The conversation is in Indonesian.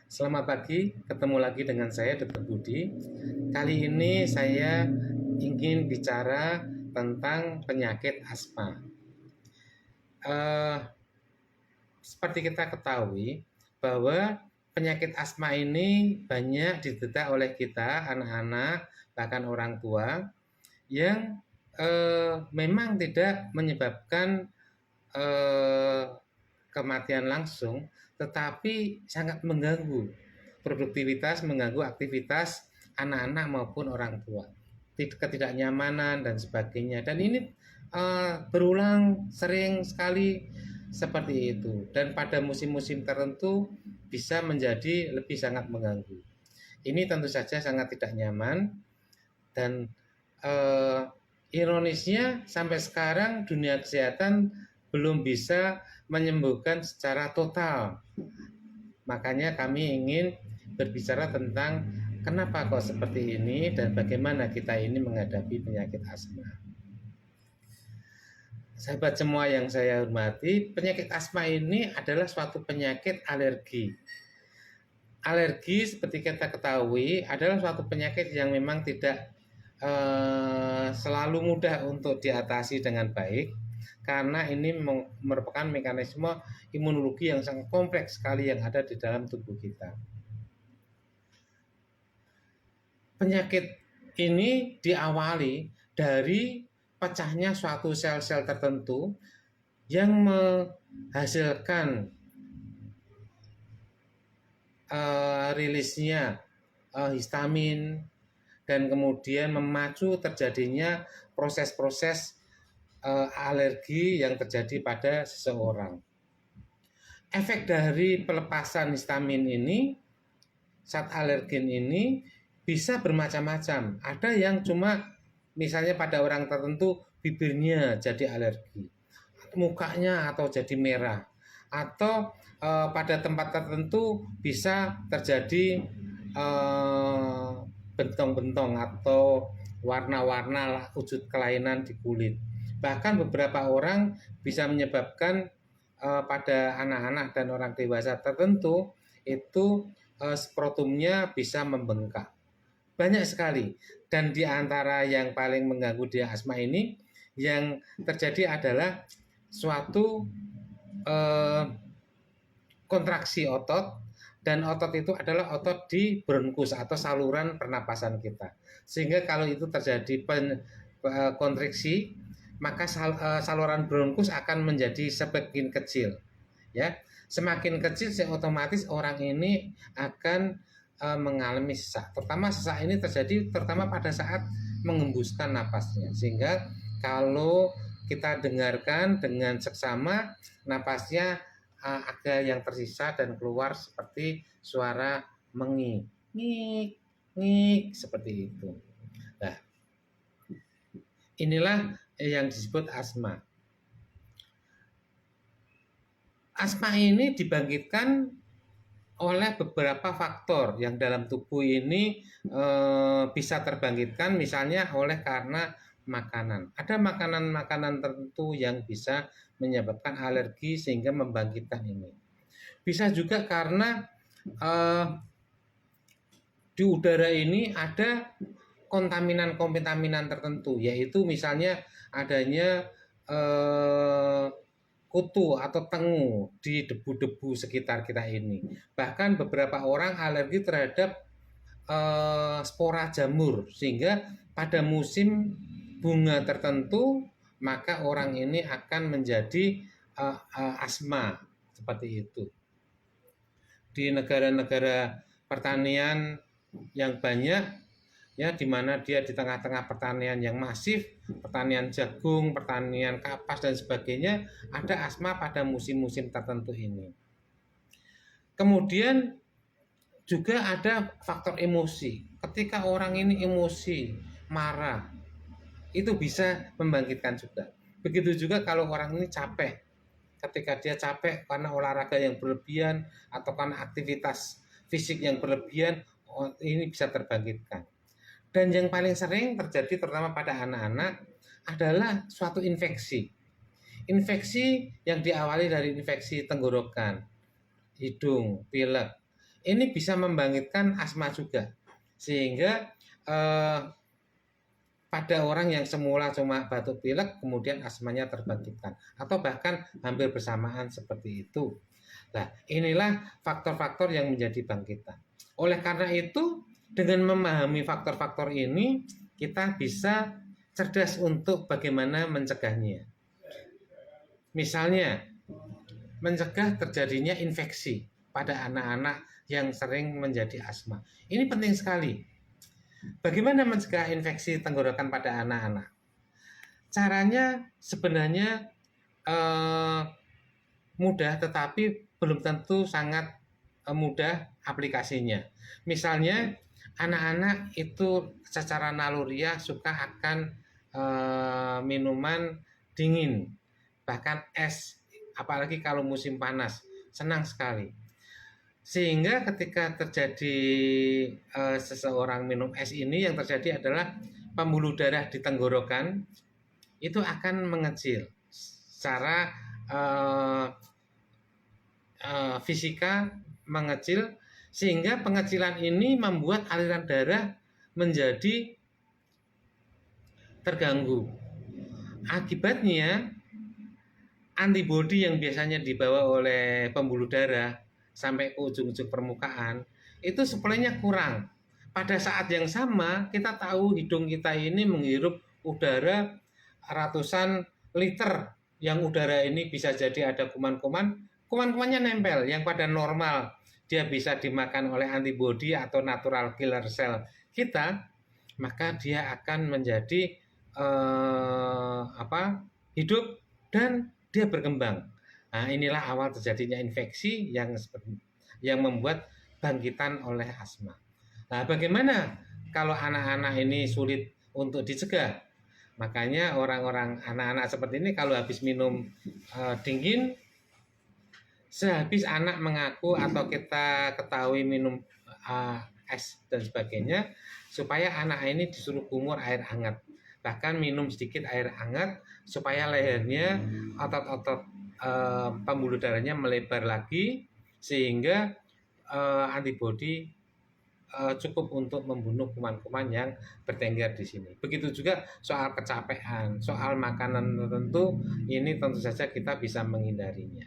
Selamat pagi, ketemu lagi dengan saya Dr. Budi. Kali ini saya ingin bicara tentang penyakit asma. Eh, Seperti kita ketahui bahwa penyakit asma ini banyak diderita oleh kita, anak-anak, bahkan orang tua, yang memang tidak menyebabkan eh, kematian langsung, tetapi sangat mengganggu produktivitas, mengganggu aktivitas anak-anak maupun orang tua, ketidaknyamanan dan sebagainya. Dan ini berulang sering sekali seperti itu. Dan pada musim-musim tertentu bisa menjadi lebih sangat mengganggu. Ini tentu saja sangat tidak nyaman dan eh, ironisnya sampai sekarang dunia kesehatan belum bisa menyembuhkan secara total. Makanya kami ingin berbicara tentang kenapa kok seperti ini dan bagaimana kita ini menghadapi penyakit asma. Sahabat semua yang saya hormati, penyakit asma ini adalah suatu penyakit alergi. Alergi seperti kita ketahui adalah suatu penyakit yang memang tidak selalu mudah untuk diatasi dengan baik, karena ini merupakan mekanisme imunologi yang sangat kompleks sekali yang ada di dalam tubuh kita. Penyakit ini diawali dari pecahnya suatu sel-sel tertentu yang menghasilkan rilisnya histamin dan kemudian memacu terjadinya proses-proses alergi yang terjadi pada seseorang. Efek dari pelepasan histamin ini, zat alergen ini bisa bermacam-macam. Ada yang cuma misalnya pada orang tertentu bibirnya jadi alergi, mukanya atau jadi merah, atau pada tempat tertentu bisa terjadi bentong-bentong atau warna-warna wujud kelainan di kulit. Bahkan beberapa orang bisa menyebabkan pada anak-anak dan orang dewasa tertentu itu skrotumnya bisa membengkak. Banyak sekali. Dan di antara yang paling mengganggu di asma ini yang terjadi adalah suatu kontraksi otot, dan otot itu adalah otot di bronkus atau saluran pernapasan kita. Sehingga kalau itu terjadi kontraksi, maka saluran bronkus akan menjadi semakin kecil. Ya, semakin kecil otomatis orang ini akan mengalami sesak. Terutama sesak ini terjadi terutama pada saat mengembuskan napasnya. Sehingga kalau kita dengarkan dengan seksama, napasnya ada yang tersisa dan keluar seperti suara mengik, ngik, ngik, seperti itu. Nah, inilah yang disebut asma. Asma ini dibangkitkan oleh beberapa faktor yang dalam tubuh ini bisa terbangkitkan, misalnya oleh karena makanan. Ada makanan-makanan tertentu yang bisa menyebabkan alergi sehingga membangkitkan ini. Bisa juga karena di udara ini ada kontaminan-kontaminan tertentu, yaitu misalnya adanya kutu atau tengu di debu-debu sekitar kita ini. Bahkan beberapa orang alergi terhadap spora jamur, sehingga pada musim bunga tertentu maka orang ini akan menjadi asma seperti itu. Di negara-negara pertanian yang banyak, ya, di mana dia di tengah-tengah pertanian yang masif, pertanian jagung, pertanian kapas dan sebagainya, ada asma pada musim-musim tertentu ini. Kemudian juga ada faktor emosi. Ketika orang ini emosi, marah, itu bisa membangkitkan juga. Begitu juga kalau orang ini capek. Ketika dia capek karena olahraga yang berlebihan atau karena aktivitas fisik yang berlebihan, ini bisa terbangkitkan. Dan yang paling sering terjadi terutama pada anak-anak adalah suatu infeksi. Infeksi yang diawali dari infeksi tenggorokan, hidung, pilek. ini bisa membangkitkan asma juga, sehingga pada orang yang semula cuma batuk pilek kemudian asmanya terbangkitkan, atau bahkan hampir bersamaan seperti itu. Nah, inilah faktor-faktor yang menjadi bangkitan. Oleh karena itu, dengan memahami faktor-faktor ini, kita bisa cerdas untuk bagaimana mencegahnya. Misalnya, mencegah terjadinya infeksi pada anak-anak yang sering menjadi asma. Ini penting sekali. Bagaimana mencegah infeksi tenggorokan pada anak-anak? Caranya sebenarnya mudah, tetapi belum tentu sangat mudah aplikasinya. Misalnya, anak-anak itu secara naluriah suka akan minuman dingin, bahkan es, apalagi kalau musim panas, senang sekali. Sehingga ketika terjadi seseorang minum es ini, yang terjadi adalah pembuluh darah di tenggorokan itu akan mengecil secara fisika, mengecil, sehingga pengecilan ini membuat aliran darah menjadi terganggu. Akibatnya antibodi yang biasanya dibawa oleh pembuluh darah sampai ke ujung-ujung permukaan itu suplainya kurang. Pada saat yang sama, kita tahu hidung kita ini menghirup udara ratusan liter, yang udara ini bisa jadi ada kuman-kumannya nempel, yang pada normal dia bisa dimakan oleh antibodi atau natural killer cell kita, maka dia akan menjadi hidup dan dia berkembang. Nah, inilah awal terjadinya infeksi yang membuat bangkitan oleh asma. Nah, bagaimana kalau anak-anak ini sulit untuk dicegah? Makanya anak-anak seperti ini kalau habis minum dingin, sehabis anak mengaku atau kita ketahui minum es dan sebagainya, supaya anak ini disuruh kumur air hangat. Bahkan minum sedikit air hangat supaya lehernya, otot-otot pembuluh darahnya melebar lagi, sehingga antibodi cukup untuk membunuh kuman-kuman yang bertengger di sini. Begitu juga soal kecapean, soal makanan tertentu, ini tentu saja kita bisa menghindarinya.